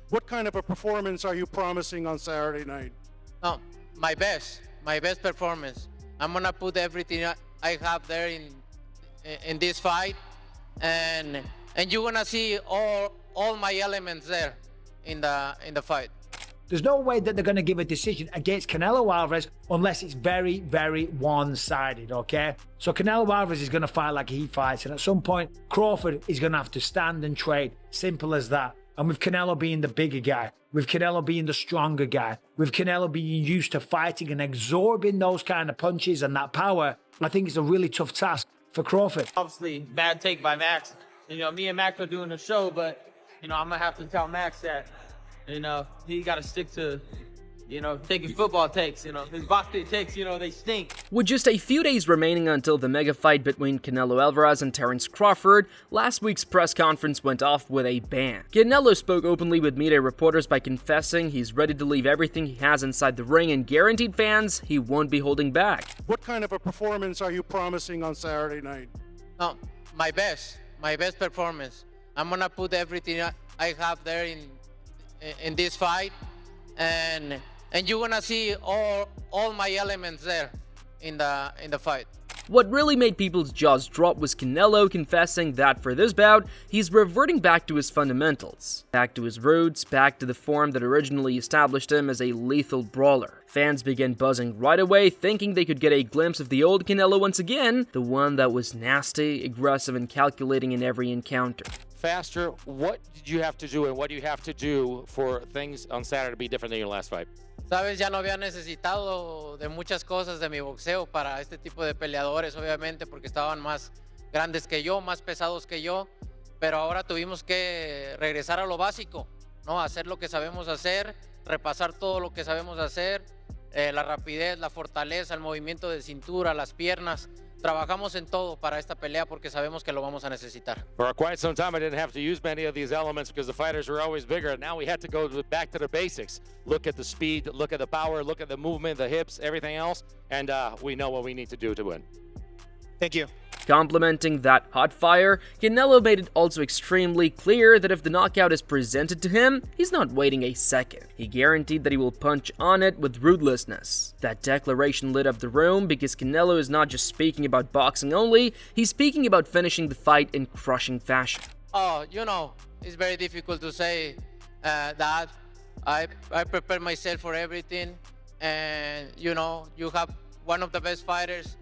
What kind of a performance are you promising on Saturday night? No, my best performance. I'm gonna put everything I have there in this fight, and you're gonna see all my elements there in the fight. There's no way that they're going to give a decision against Canelo Alvarez unless it's very, very one-sided, okay? So Canelo Alvarez is going to fight like he fights, and at some point, Crawford is going to have to stand and trade. Simple as that. And with Canelo being the bigger guy, with Canelo being the stronger guy, with Canelo being used to fighting and absorbing those kind of punches and that power, I think it's a really tough task for Crawford. Obviously, bad take by Max. Me and Max are doing the show, but, I'm going to have to tell Max that, he got to stick to, taking football takes. His boxing takes, they stink. With just a few days remaining until the mega fight between Canelo Alvarez and Terence Crawford, last week's press conference went off with a bang. Canelo spoke openly with media reporters by confessing he's ready to leave everything he has inside the ring and guaranteed fans he won't be holding back. What kind of a performance are you promising on Saturday night? No, my best performance. I'm gonna put everything I have there in this fight, and you're gonna see all my elements there in the fight. What really made people's jaws drop was Canelo confessing that for this bout, he's reverting back to his fundamentals, back to his roots, back to the form that originally established him as a lethal brawler. Fans began buzzing right away, thinking they could get a glimpse of the old Canelo once again, the one that was nasty, aggressive, and calculating in every encounter. Faster, what did you have to do and what do you have to do for things on Saturday to be different than your last fight? Sabes, ya no había necesitado de muchas cosas de mi boxeo para este tipo de peleadores, obviamente, porque estaban más grandes que yo, más pesados que yo, pero ahora tuvimos que regresar a lo básico, ¿no? Hacer lo que sabemos hacer, repasar todo lo que sabemos hacer, la rapidez, la fortaleza, el movimiento de cintura, las piernas. Trabajamos en todo para esta pelea porque sabemos que lo vamos a necesitar. For quite some time, I didn't have to use many of these elements because the fighters were always bigger. Now we had to go back to the basics. Look at the speed, look at the power, look at the movement, the hips, everything else, and we know what we need to do to win. Thank you. Complementing that hot fire, Canelo made it also extremely clear that if the knockout is presented to him, he's not waiting a second. He guaranteed that he will punch on it with ruthlessness. That declaration lit up the room because Canelo is not just speaking about boxing only, he's speaking about finishing the fight in crushing fashion. Oh, it's very difficult to say that. I prepare myself for everything, and you have one of the best fighters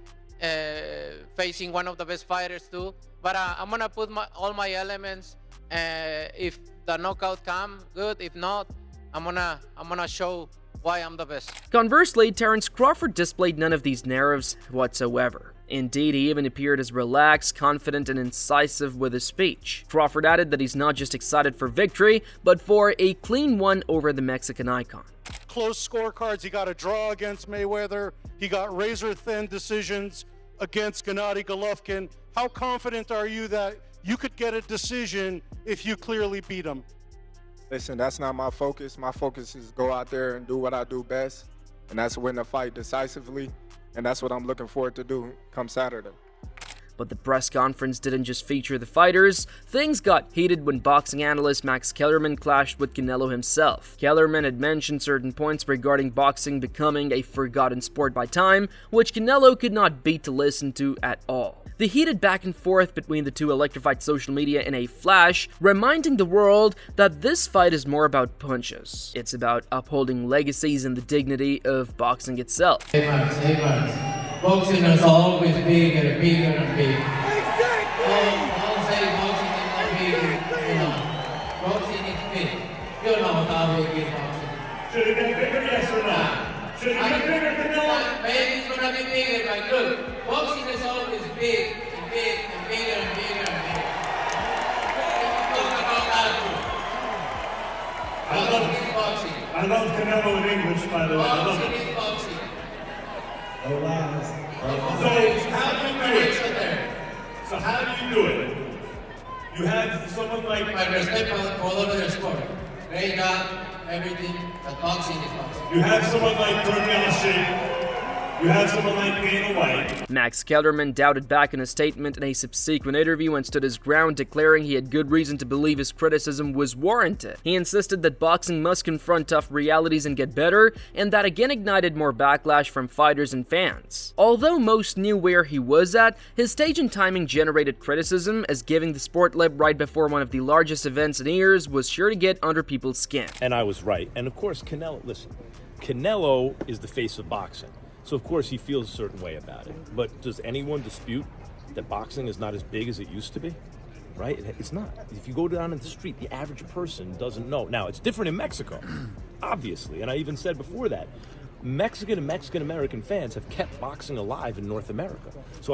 facing one of the best fighters too, but I'm gonna put all my elements. If the knockout come, good. If not, I'm gonna show why I'm the best. Conversely, Terence Crawford displayed none of these nerves whatsoever. Indeed, he even appeared as relaxed, confident, and incisive with his speech. Crawford added that he's not just excited for victory, but for a clean one over the Mexican icon. Close scorecards. He got a draw against Mayweather. He got razor-thin decisions against Gennady Golovkin. How confident are you that you could get a decision if you clearly beat him? Listen, that's not my focus. My focus is go out there and do what I do best, and that's win the fight decisively, and that's what I'm looking forward to do come Saturday. But the press conference didn't just feature the fighters. Things got heated when boxing analyst Max Kellerman clashed with Canelo himself. Kellerman had mentioned certain points regarding boxing becoming a forgotten sport by time, which Canelo could not beat to listen to at all. The heated back and forth between the two electrified social media in a flash, reminding the world that this fight is more about punches. It's about upholding legacies and the dignity of boxing itself. Hey Max. Boxing is always bigger and big. Don't say boxing is not big, Boxing is big. You know how big is boxing. Should it get bigger, yes or no? Should it get bigger, Canelo? Maybe it's gonna be bigger, but look, boxing is always big and bigger and bigger. Talk about that too. Boxing. I love Canelo in English, by the way. I love it. Boxing. Oh, wow. So how do you do it? So how do you do it? You have someone like... My respect for all of the sport. Great job, everything, but boxing is boxing. You have someone like Cornell Shea. you have someone like Dana White. Max Kellerman doubted back in a statement in a subsequent interview and stood his ground, declaring he had good reason to believe his criticism was warranted. He insisted that boxing must confront tough realities and get better, and that again ignited more backlash from fighters and fans. Although most knew where he was at, his stage and timing generated criticism, as giving the sport lip right before one of the largest events in years was sure to get under people's skin. And I was right. And of course, Canelo is the face of boxing. So of course he feels a certain way about it. But does anyone dispute that boxing is not as big as it used to be? Right? It's not. If you go down in the street, the average person doesn't know. Now, it's different in Mexico, obviously. And I even said before that, Mexican and Mexican-American fans have kept boxing alive in North America. So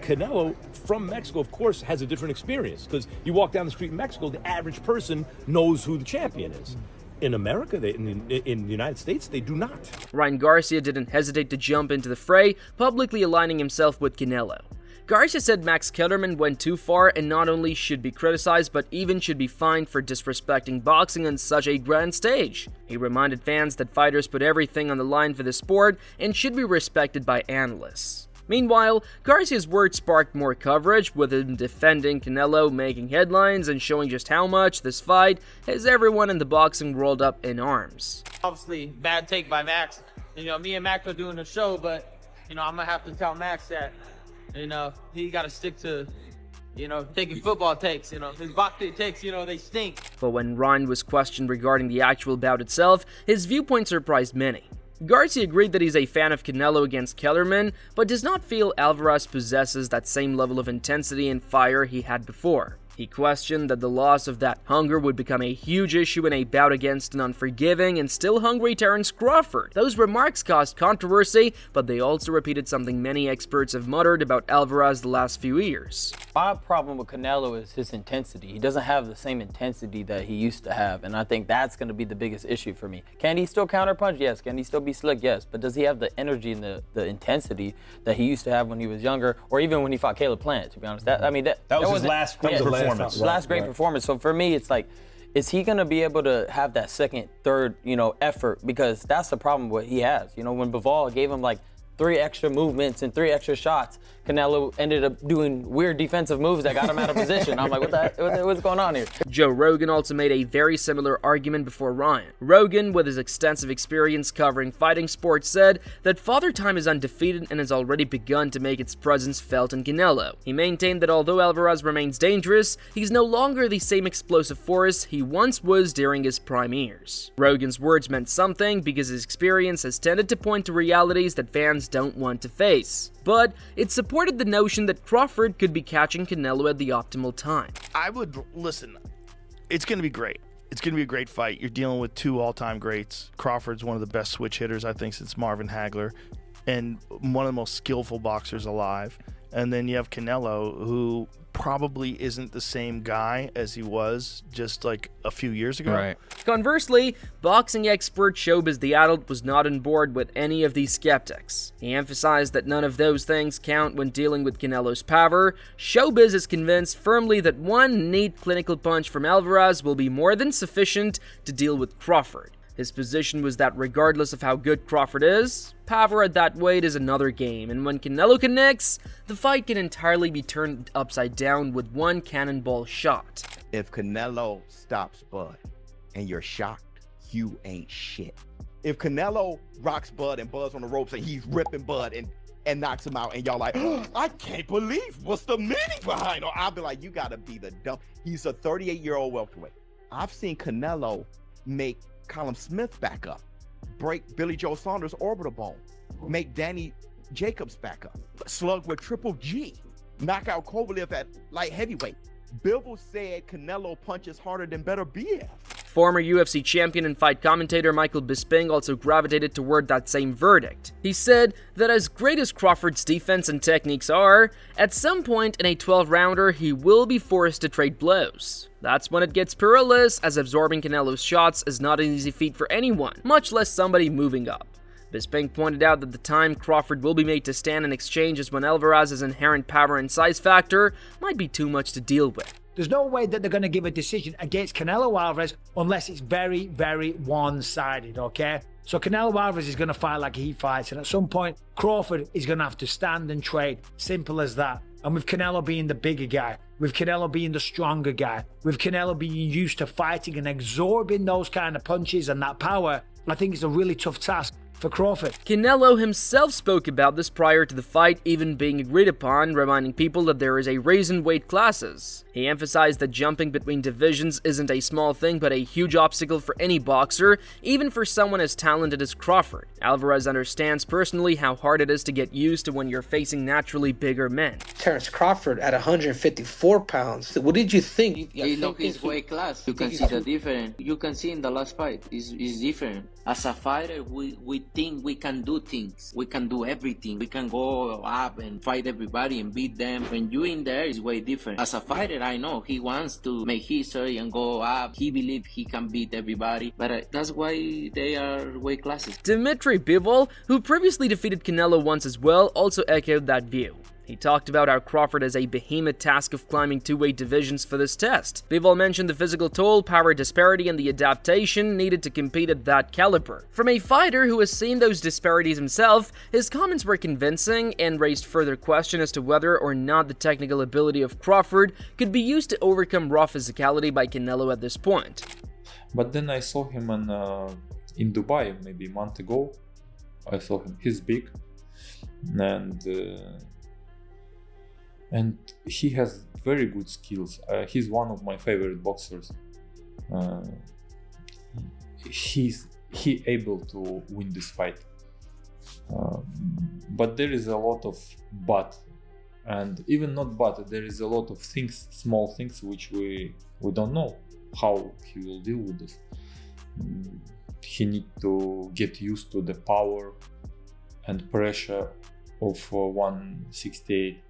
Canelo from Mexico, of course, has a different experience, because you walk down the street in Mexico, the average person knows who the champion is. In America, in the United States, they do not. Ryan Garcia didn't hesitate to jump into the fray, publicly aligning himself with Canelo. Garcia said Max Kellerman went too far and not only should be criticized, but even should be fined for disrespecting boxing on such a grand stage. He reminded fans that fighters put everything on the line for the sport and should be respected by analysts. Meanwhile, Garcia's words sparked more coverage, with him defending Canelo, making headlines, and showing just how much this fight has everyone in the boxing world up in arms. Obviously, bad take by Max. Me and Max are doing a show, but, I'm going to have to tell Max that, he got to stick to, taking football takes. His boxing takes, they stink. But when Ryan was questioned regarding the actual bout itself, his viewpoint surprised many. Garcia agreed that he's a fan of Canelo against Kellerman, but does not feel Alvarez possesses that same level of intensity and fire he had before. He questioned that the loss of that hunger would become a huge issue in a bout against an unforgiving and still hungry Terence Crawford. Those remarks caused controversy, but they also repeated something many experts have muttered about Alvarez the last few years. My problem with Canelo is his intensity. He doesn't have the same intensity that he used to have, and I think that's going to be the biggest issue for me. Can he still counterpunch? Yes. Can he still be slick? Yes. But does he have the energy and the intensity that he used to have when he was younger, or even when he fought Caleb Plant, to be honest? That was his last performance. Last great performance. So for me, it's like, is he going to be able to have that second, third, effort? Because that's the problem what he has. When Bivol gave him like 3 extra movements and 3 extra shots, Canelo ended up doing weird defensive moves that got him out of position. I'm like, what's going on here? Joe Rogan also made a very similar argument before Ryan. Rogan, with his extensive experience covering fighting sports, said that Father Time is undefeated and has already begun to make its presence felt in Canelo. He maintained that although Alvarez remains dangerous, he's no longer the same explosive force he once was during his prime years. Rogan's words meant something because his experience has tended to point to realities that fans don't want to face. But it supported the notion that Crawford could be catching Canelo at the optimal time. I would listen. It's going to be great. It's going to be a great fight. You're dealing with 2 all-time greats. Crawford's one of the best switch hitters, I think, since Marvin Hagler, and one of the most skillful boxers alive. And then you have Canelo, who probably isn't the same guy as he was just like a few years ago. Right. Conversely, boxing expert Showbiz the Adult was not on board with any of these skeptics. He emphasized that none of those things count when dealing with Canelo's power. Showbiz is convinced firmly that one neat clinical punch from Alvarez will be more than sufficient to deal with Crawford. His position was that regardless of how good Crawford is, power at that weight is another game, and when Canelo connects, the fight can entirely be turned upside down with one cannonball shot. If Canelo stops Bud and you're shocked, you ain't shit. If Canelo rocks Bud and Bud's on the ropes and he's ripping Bud and knocks him out and y'all like, oh, I can't believe what's the meaning behind it. I'll be like, you gotta be the dumb. He's a 38-year-old welterweight. I've seen Canelo make Callum Smith back up, break Billy Joe Saunders' orbital bone, make Danny Jacobs back up, slug with Triple G, knock out Kovalev at light heavyweight. Bivol said Canelo punches harder than Better BF. Former UFC champion and fight commentator Michael Bisping also gravitated toward that same verdict. He said that as great as Crawford's defense and techniques are, at some point in a 12-rounder he will be forced to trade blows. That's when it gets perilous, as absorbing Canelo's shots is not an easy feat for anyone, much less somebody moving up. Bisping pointed out that the time Crawford will be made to stand in exchange is when Alvarez's inherent power and size factor might be too much to deal with. There's no way that they're going to give a decision against Canelo Alvarez unless it's very, very one-sided, okay? So Canelo Alvarez is going to fight like he fights, and at some point, Crawford is going to have to stand and trade. Simple as that. And with Canelo being the bigger guy, with Canelo being the stronger guy, with Canelo being used to fighting and absorbing those kind of punches and that power, I think it's a really tough task for Crawford. Canelo himself spoke about this prior to the fight even being agreed upon, reminding people that there is a raise in weight classes. He emphasized that jumping between divisions isn't a small thing but a huge obstacle for any boxer, even for someone as talented as Crawford. Alvarez understands personally how hard it is to get used to when you're facing naturally bigger men. Terence Crawford at 154 pounds. What did you think? He know his weight class. You can see the difference. You can see in the last fight, it's different. As a fighter, we think we can do things. We can do everything. We can go up and fight everybody and beat them. When you in there, it's way different. As a fighter, I know he wants to make history and go up. He believes he can beat everybody. But that's why they are weight classes. Dmitry Bivol, who previously defeated Canelo once as well, also echoed that view. He talked about how Crawford has a behemoth task of climbing two weight divisions for this test. Bivol mentioned the physical toll, power disparity, and the adaptation needed to compete at that caliber. From a fighter who has seen those disparities himself, his comments were convincing and raised further question as to whether or not the technical ability of Crawford could be used to overcome raw physicality by Canelo at this point. But then I saw him in Dubai maybe a month ago. I saw him. He's big, and he has very good skills. He's one of my favorite boxers. He able to win this fight, but there is a lot of but, and even not but. There is a lot of things, small things, which we don't know how he will deal with this. He need to get used to the power and pressure of 168.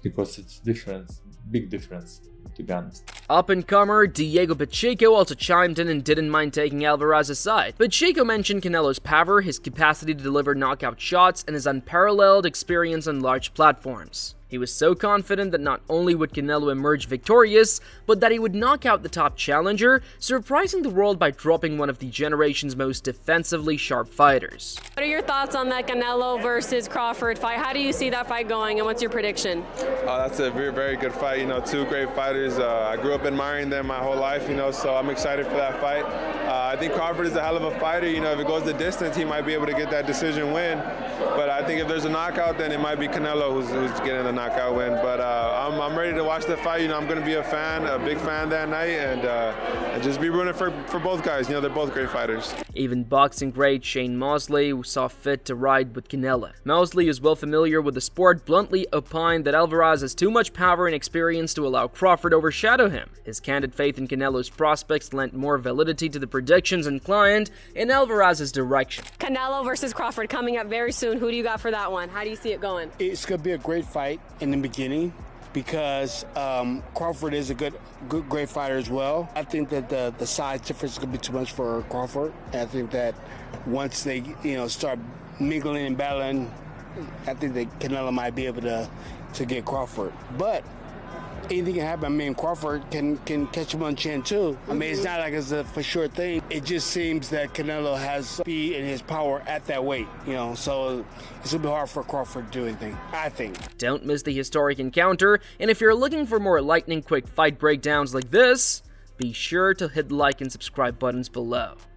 Because it's different, big difference, to be honest. Up-and-comer Diego Pacheco also chimed in and didn't mind taking Alvarez aside. Pacheco mentioned Canelo's power, his capacity to deliver knockout shots, and his unparalleled experience on large platforms. He was so confident that not only would Canelo emerge victorious, but that he would knock out the top challenger, surprising the world by dropping one of the generation's most defensively sharp fighters. What are your thoughts on that Canelo versus Crawford fight? How do you see that fight going, and what's your prediction? That's a very, very good fight. You know, two great fighters. I grew up admiring them my whole life, you know, so I'm excited for that fight. I think Crawford is a hell of a fighter. You know, if it goes the distance, he might be able to get that decision win. But I think if there's a knockout, then it might be Canelo who's getting the knockout win. But I'm ready to watch the fight. You know, I'm going to be a big fan that night, and just be rooting for both guys. You know, they're both great fighters. Even boxing great Shane Mosley saw fit to ride with Canelo. Mosley, is well familiar with the sport, bluntly opined that Alvarez has too much power and experience to allow Crawford overshadow him. His candid faith in Canelo's prospects lent more validity to the predictions inclined in Alvarez's direction. Canelo versus Crawford coming up very soon. Who do you got for that one? How do you see it going? It's going to be a great fight in the beginning because Crawford is a great fighter as well. I think that the size difference is going to be too much for Crawford. And I think that once they start mingling and battling, I think that Canelo might be able to get Crawford. But anything can happen. I mean, Crawford can catch him on chin too. I mean, it's not like it's a for sure thing. It just seems that Canelo has speed and his power at that weight, so it's gonna be hard for Crawford to do anything, I think. Don't miss the historic encounter, and if you're looking for more lightning quick fight breakdowns like this, be sure to hit the like and subscribe buttons below.